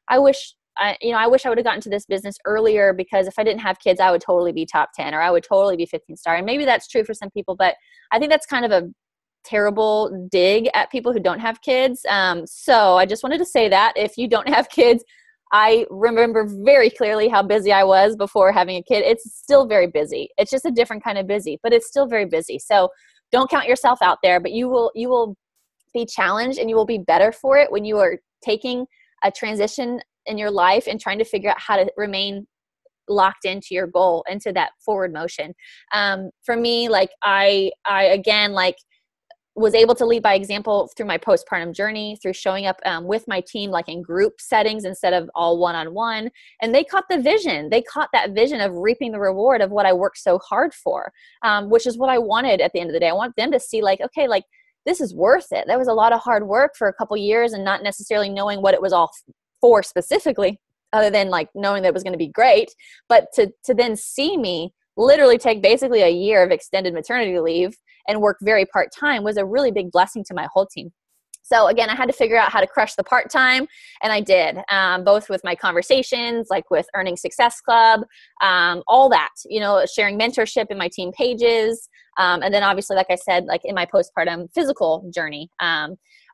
B: I wish I would have gotten to this business earlier, because if I didn't have kids, I would totally be top 10, or I would totally be 15 star. And maybe that's true for some people, but I think that's kind of a terrible dig at people who don't have kids. So I just wanted to say that if you don't have kids, I remember very clearly how busy I was before having a kid. It's still very busy. It's just a different kind of busy, but it's still very busy. So don't count yourself out there, but you will be challenged, and you will be better for it when you are taking a transition in your life and trying to figure out how to remain locked into your goal, into that forward motion. For me, like I again, like, was able to lead by example through my postpartum journey, through showing up with my team, like in group settings instead of all one-on-one. And they caught the vision. They caught that vision of reaping the reward of what I worked so hard for, which is what I wanted at the end of the day. I want them to see, like, okay, like, this is worth it. That was a lot of hard work for a couple years, and not necessarily knowing what it was all for specifically, other than like knowing that it was going to be great, but to then see me literally take basically a year of extended maternity leave and work very part-time was a really big blessing to my whole team. So again, I had to figure out how to crush the part-time, and I did, both with my conversations, like with Earning Success Club, all that, sharing mentorship in my team pages. And then obviously, like I said, like in my postpartum physical journey,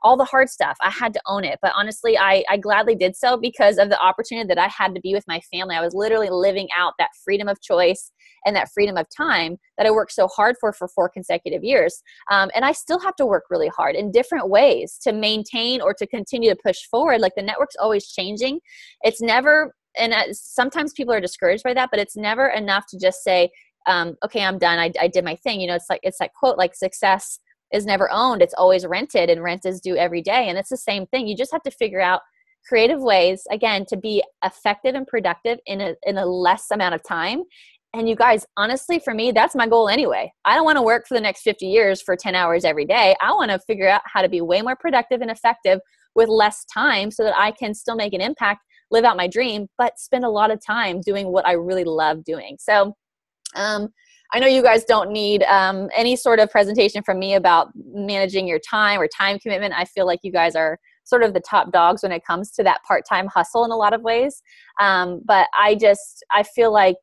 B: all the hard stuff, I had to own it. But honestly, I gladly did so because of the opportunity that I had to be with my family. I was literally living out that freedom of choice and that freedom of time that I worked so hard for 4 consecutive years. And I still have to work really hard in different ways to maintain or to continue to push forward. Like the network's always changing. It's never, and sometimes people are discouraged by that, but it's never enough to just say, okay, I'm done. I did my thing. It's that quote, like success is never owned. It's always rented, and rent is due every day. And it's the same thing. You just have to figure out creative ways, again, to be effective and productive in a less amount of time. And you guys, honestly, for me, that's my goal anyway. I don't want to work for the next 50 years for 10 hours every day. I want to figure out how to be way more productive and effective with less time so that I can still make an impact, live out my dream, but spend a lot of time doing what I really love doing. So, I know you guys don't need any sort of presentation from me about managing your time or time commitment. I feel like you guys are sort of the top dogs when it comes to that part-time hustle in a lot of ways. But I feel like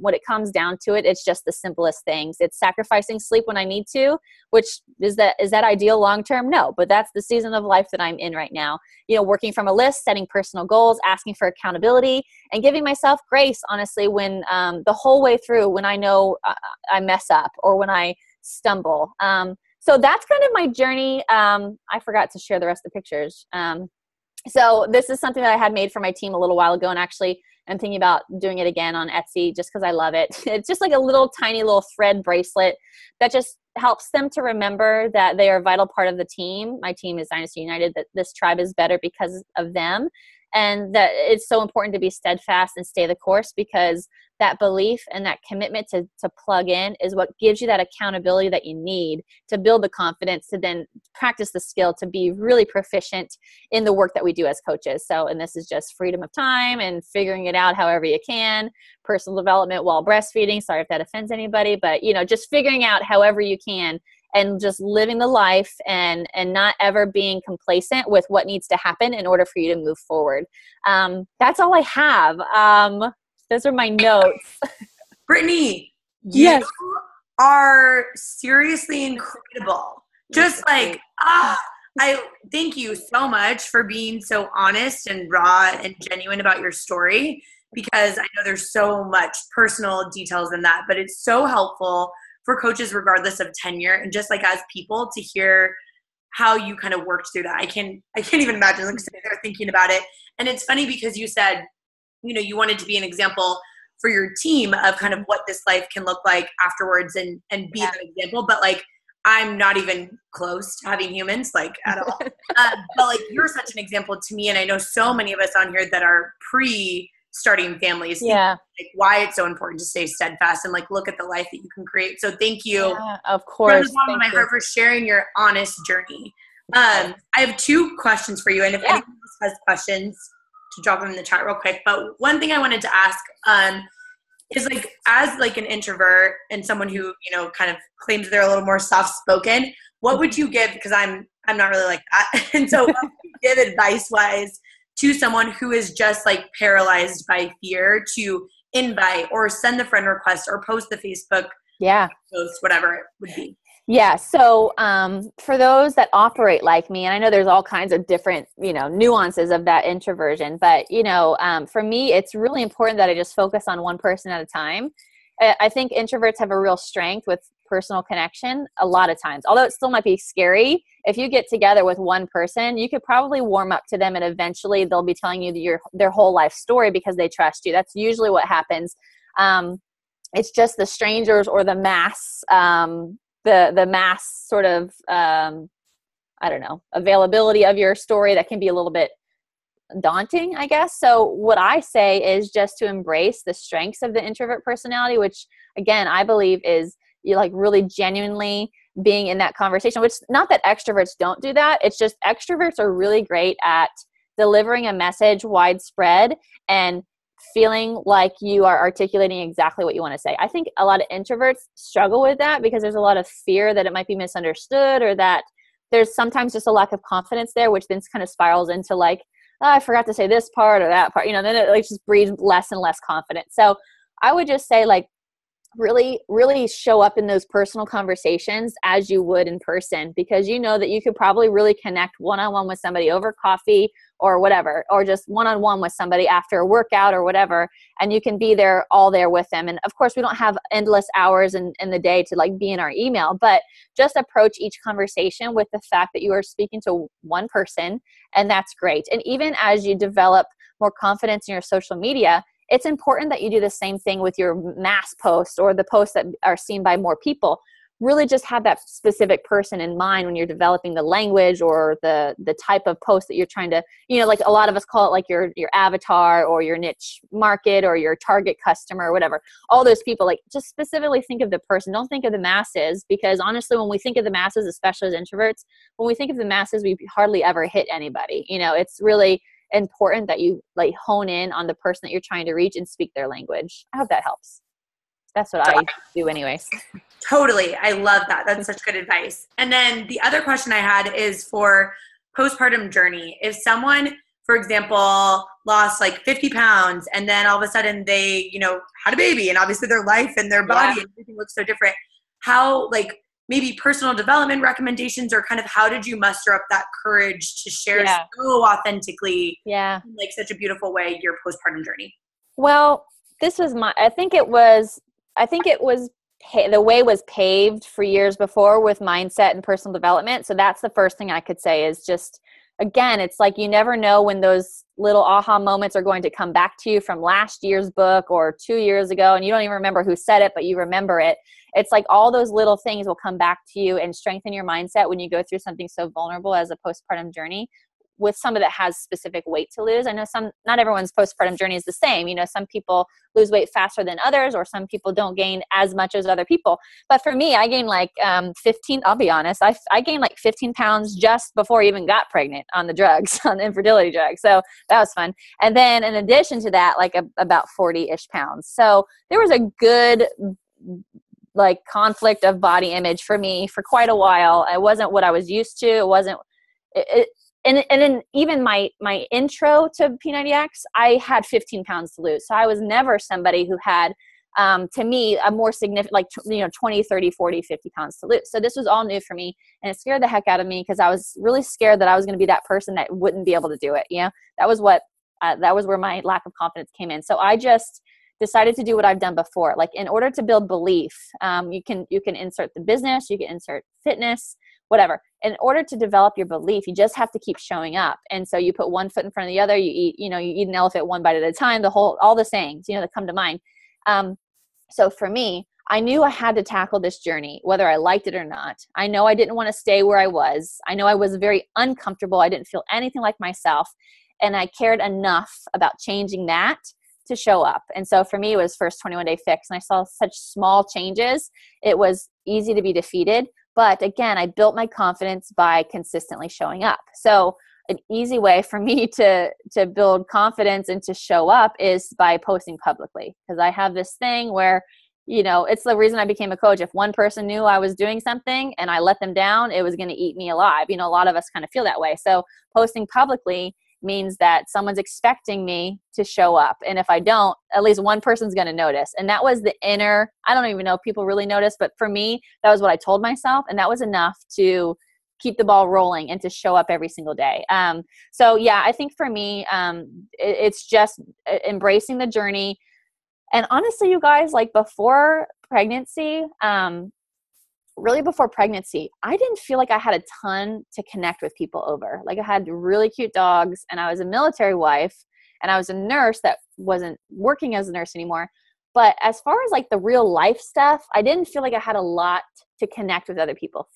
B: when it comes down to it, it's just the simplest things. It's sacrificing sleep when I need to, which is that ideal long-term? No, but that's the season of life that I'm in right now. Working from a list, setting personal goals, asking for accountability, and giving myself grace, honestly, when the whole way through, when I know I mess up or when I stumble. So that's kind of my journey. I forgot to share the rest of the pictures. So this is something that I had made for my team a little while ago, and actually I'm thinking about doing it again on Etsy just because I love it. It's just like a little tiny little thread bracelet that just helps them to remember that they are a vital part of the team. My team is Dynasty United, that this tribe is better because of them, and that it's so important to be steadfast and stay the course, because that belief and that commitment to plug in is what gives you that accountability that you need to build the confidence to then practice the skill to be really proficient in the work that we do as coaches. So, and this is just freedom of time and figuring it out however you can, personal development while breastfeeding. Sorry if that offends anybody, but just figuring out however you can and just living the life and not ever being complacent with what needs to happen in order for you to move forward. That's all I have. Those are my notes.
A: Brittany,
B: yes,
A: you are seriously incredible. Just like, I thank you so much for being so honest and raw and genuine about your story, because I know there's so much personal details in that, but it's so helpful for coaches regardless of tenure, and just like as people to hear how you kind of worked through that. I can't even imagine like sitting there thinking about it. And it's funny because you said, you wanted to be an example for your team of kind of what this life can look like afterwards and be that example. But like, I'm not even close to having humans like at all. But like, you're such an example to me. And I know so many of us on here that are starting families.
B: Yeah.
A: Like why it's so important to stay steadfast and like look at the life that you can create. So thank you.
B: Yeah, of course.
A: From the bottom of my heart for sharing your honest journey. I have 2 questions for you. And if anyone else has questions, to drop them in the chat real quick. But one thing I wanted to ask is like, as like an introvert and someone who, kind of claims they're a little more soft spoken, what would you give? Because I'm not really like that. And so what would you give advice wise to someone who is just like paralyzed by fear to invite or send the friend request or post the Facebook post, whatever it would be?
B: Yeah. So for those that operate like me, and I know there's all kinds of different, nuances of that introversion, but, for me, it's really important that I just focus on one person at a time. I think introverts have a real strength with personal connection a lot of times, although it still might be scary. If you get together with one person, you could probably warm up to them, and eventually they'll be telling you their whole life story because they trust you. That's usually what happens. It's just the strangers or the mass, the mass sort of, availability of your story that can be a little bit daunting, I guess. So what I say is just to embrace the strengths of the introvert personality, which again, I believe is you like really genuinely being in that conversation, which not that extroverts don't do that. It's just extroverts are really great at delivering a message widespread and feeling like you are articulating exactly what you want to say. I think a lot of introverts struggle with that because there's a lot of fear that it might be misunderstood, or that there's sometimes just a lack of confidence there, which then kind of spirals into like, oh, I forgot to say this part or that part, then it like just breeds less and less confidence. So I would just say like, really, really show up in those personal conversations as you would in person, because you know that you could probably really connect one-on-one with somebody over coffee or whatever, or just one-on-one with somebody after a workout or whatever, and you can be there all there with them. And of course, we don't have endless hours in the day to like be in our email, but just approach each conversation with the fact that you are speaking to one person, and that's great. And even as you develop more confidence in your social media, it's important that you do the same thing with your mass posts or the posts that are seen by more people. Really just have that specific person in mind when you're developing the language or the type of post that you're trying to, like a lot of us call it like your avatar or your niche market or your target customer or whatever. All those people, like just specifically think of the person. Don't think of the masses, because honestly, when we think of the masses, especially as introverts, when we think of the masses, we hardly ever hit anybody. It's really important that you like hone in on the person that you're trying to reach and speak their language. I hope that helps. That's what I do anyways.
A: Totally. I love that. That's such good advice. And then the other question I had is for postpartum journey. If someone, for example, lost like 50 pounds and then all of a sudden they, had a baby, and obviously their life and their body and everything looks so different, how like maybe personal development recommendations, or kind of how did you muster up that courage to share so authentically in like such a beautiful way your postpartum journey?
B: Well, this was I think it was the way was paved for years before with mindset and personal development. So that's the first thing I could say is just, again, it's like you never know when those little aha moments are going to come back to you from last year's book or 2 years ago, and you don't even remember who said it, but you remember it. It's like all those little things will come back to you and strengthen your mindset when you go through something so vulnerable as a postpartum journey with somebody that has specific weight to lose. I know not everyone's postpartum journey is the same. Some people lose weight faster than others, or some people don't gain as much as other people. But for me, I gained like 15, I'll be honest, I gained like 15 pounds just before I even got pregnant on the drugs, on the infertility drugs. So that was fun. And then in addition to that, like about 40-ish pounds. So there was a good like conflict of body image for me for quite a while. It wasn't what I was used to. It wasn't and then even my intro to P90X, I had 15 pounds to lose. So I was never somebody who had, to me, a more significant, like, 20, 30, 40, 50 pounds to lose. So this was all new for me, and it scared the heck out of me because I was really scared that I was going to be that person that wouldn't be able to do it. That was where my lack of confidence came in. So I just decided to do what I've done before. Like, in order to build belief, you can insert the business, you can insert fitness, whatever. In order to develop your belief, you just have to keep showing up. And so you put one foot in front of the other. You eat an elephant one bite at a time. All the sayings, that come to mind. So for me, I knew I had to tackle this journey, whether I liked it or not. I know I didn't want to stay where I was. I know I was very uncomfortable. I didn't feel anything like myself. And I cared enough about changing that to show up. And so for me, it was first 21-day fix. And I saw such small changes. It was easy to be defeated. But again, I built my confidence by consistently showing up. So an easy way for me to build confidence and to show up is by posting publicly. Because I have this thing where, it's the reason I became a coach. If one person knew I was doing something and I let them down, it was going to eat me alive. A lot of us kind of feel that way. So posting publicly means that someone's expecting me to show up. And if I don't, at least one person's going to notice. And that was the inner, I don't even know if people really notice, but for me, that was what I told myself. And that was enough to keep the ball rolling and to show up every single day. So yeah, I think for me, it's just embracing the journey. And honestly, you guys, like before pregnancy, really before pregnancy, I didn't feel like I had a ton to connect with people over. Like I had really cute dogs, and I was a military wife, and I was a nurse that wasn't working as a nurse anymore. But as far as like the real life stuff, I didn't feel like I had a lot to connect with other people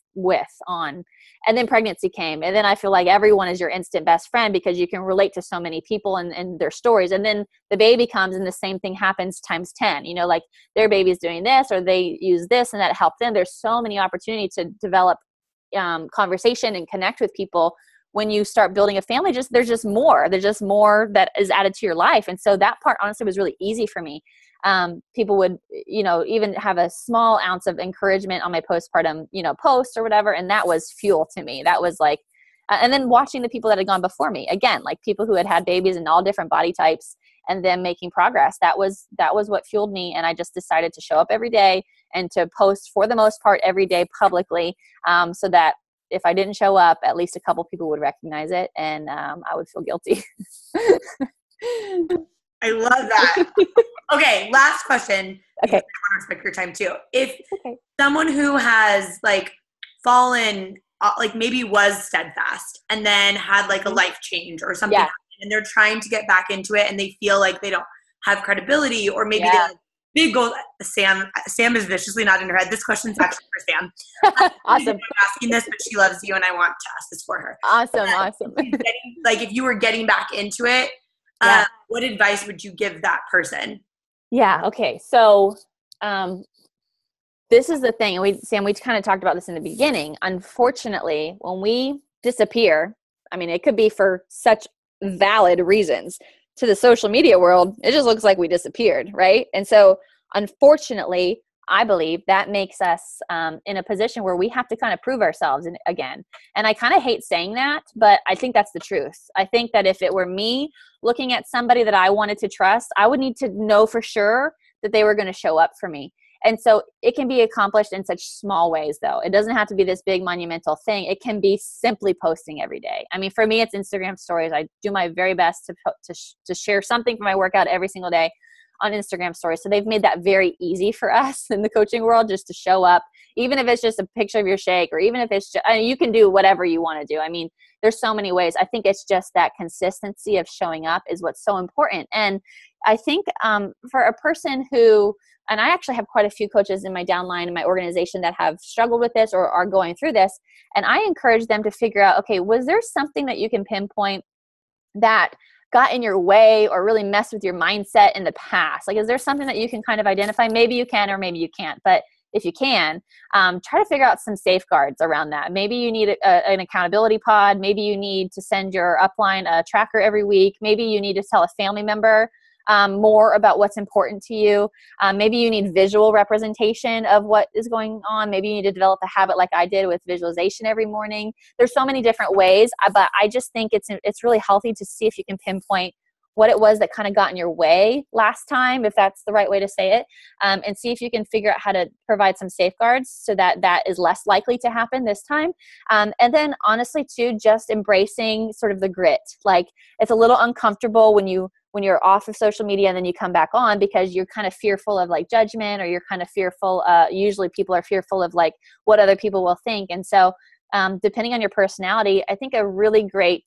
B: on. And then pregnancy came. And then I feel like everyone is your instant best friend because you can relate to so many people and their stories. And then the baby comes and the same thing happens times 10, like their baby's doing this or they use this and that helped them. There's so many opportunities to develop conversation and connect with people when you start building a family, there's just more that is added to your life. And so that part honestly was really easy for me. People would, even have a small ounce of encouragement on my postpartum, post or whatever. And that was fuel to me. That was like, and then watching the people that had gone before me, again, like people who had babies in all different body types and them making progress. That was what fueled me. And I just decided to show up every day and to post for the most part every day publicly, so that if I didn't show up, at least a couple people would recognize it, and I would feel guilty.
A: I love that. Okay, last question.
B: Okay.
A: I want to respect your time too. If someone who has fallen, maybe was steadfast and then had a life change or something, and they're trying to get back into it and they feel like they don't have credibility, or maybe they have big goals. Sam is viciously nodding her head. This question's actually for Sam.
B: Awesome.
A: I'm asking this, but she loves you and I want to ask this for her.
B: Awesome.
A: If you were getting back into it, what advice would you give that person?
B: Yeah. Okay. So, this is the thing. And we kind of talked about this in the beginning. Unfortunately, when we disappear, it could be for such valid reasons. To the social media world, it just looks like we disappeared, right? And so, unfortunately, I believe that makes us in a position where we have to kind of prove ourselves again. And I kind of hate saying that, but I think that's the truth. I think that if it were me looking at somebody that I wanted to trust, I would need to know for sure that they were going to show up for me. And so it can be accomplished in such small ways, though. It doesn't have to be this big monumental thing. It can be simply posting every day. For me, it's Instagram stories. I do my very best to share something from my workout every single day on Instagram stories. So they've made that very easy for us in the coaching world, just to show up, even if it's just a picture of your shake, or even if it's just, you can do whatever you want to do. There's so many ways. I think it's just that consistency of showing up is what's so important. And I think for a person who, and I actually have quite a few coaches in my downline in my organization that have struggled with this or are going through this. And I encourage them to figure out, okay, was there something that you can pinpoint that got in your way or really messed with your mindset in the past? Is there something that you can kind of identify? Maybe you can, or maybe you can't. But if you can, try to figure out some safeguards around that. Maybe you need an accountability pod. Maybe you need to send your upline a tracker every week. Maybe you need to tell a family member more about what's important to you. Maybe you need visual representation of what is going on. Maybe you need to develop a habit like I did with visualization every morning. There's so many different ways, but I just think it's really healthy to see if you can pinpoint what it was that kind of got in your way last time, if that's the right way to say it, and see if you can figure out how to provide some safeguards so that is less likely to happen this time. And then honestly too, just embracing sort of the grit. It's a little uncomfortable when you're off of social media and then you come back on, because you're kind of fearful of judgment, or you're kind of fearful. Usually people are fearful of what other people will think. And so depending on your personality, I think a really great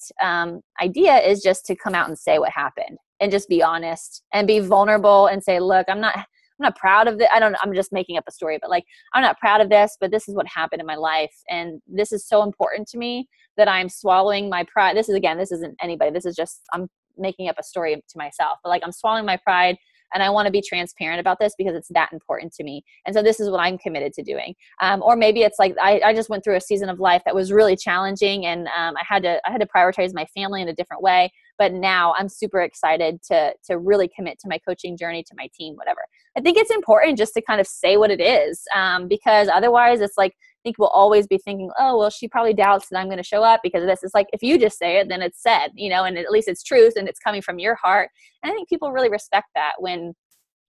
B: idea is just to come out and say what happened and just be honest and be vulnerable and say, look, I'm not proud of this. I'm just making up a story, but I'm not proud of this, but this is what happened in my life. And this is so important to me that I'm swallowing my pride. This isn't anybody. This is just, I'm making up a story to myself, but I'm swallowing my pride, and I want to be transparent about this because it's that important to me. And so this is what I'm committed to doing. Or maybe it's I just went through a season of life that was really challenging, and I had to prioritize my family in a different way. But now I'm super excited to really commit to my coaching journey, to my team, whatever. I think it's important just to kind of say what it is, because otherwise it's I think we'll always be thinking, oh, well, she probably doubts that I'm going to show up because of this. It's if you just say it, then it's said, and at least it's truth and it's coming from your heart. And I think people really respect that when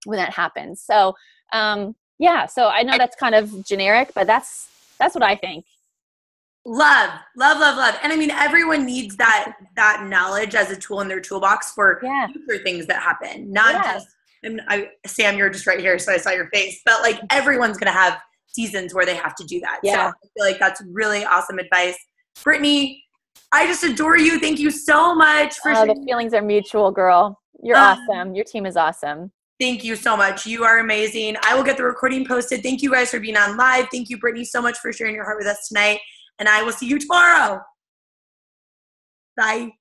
B: that happens. So, so I know that's kind of generic, but that's what I think.
A: Love. And everyone needs that knowledge as a tool in their toolbox for future things that happen. Not just, and Sam, you're just right here, so I saw your face, but everyone's going to have seasons where they have to do that.
B: Yeah.
A: So I feel like that's really awesome advice. Brittany, I just adore you. Thank you so much for
B: the feelings are mutual, girl. You're awesome. Your team is awesome.
A: Thank you so much. You are amazing. I will get the recording posted. Thank you guys for being on live. Thank you, Brittany, so much for sharing your heart with us tonight. And I will see you tomorrow. Bye.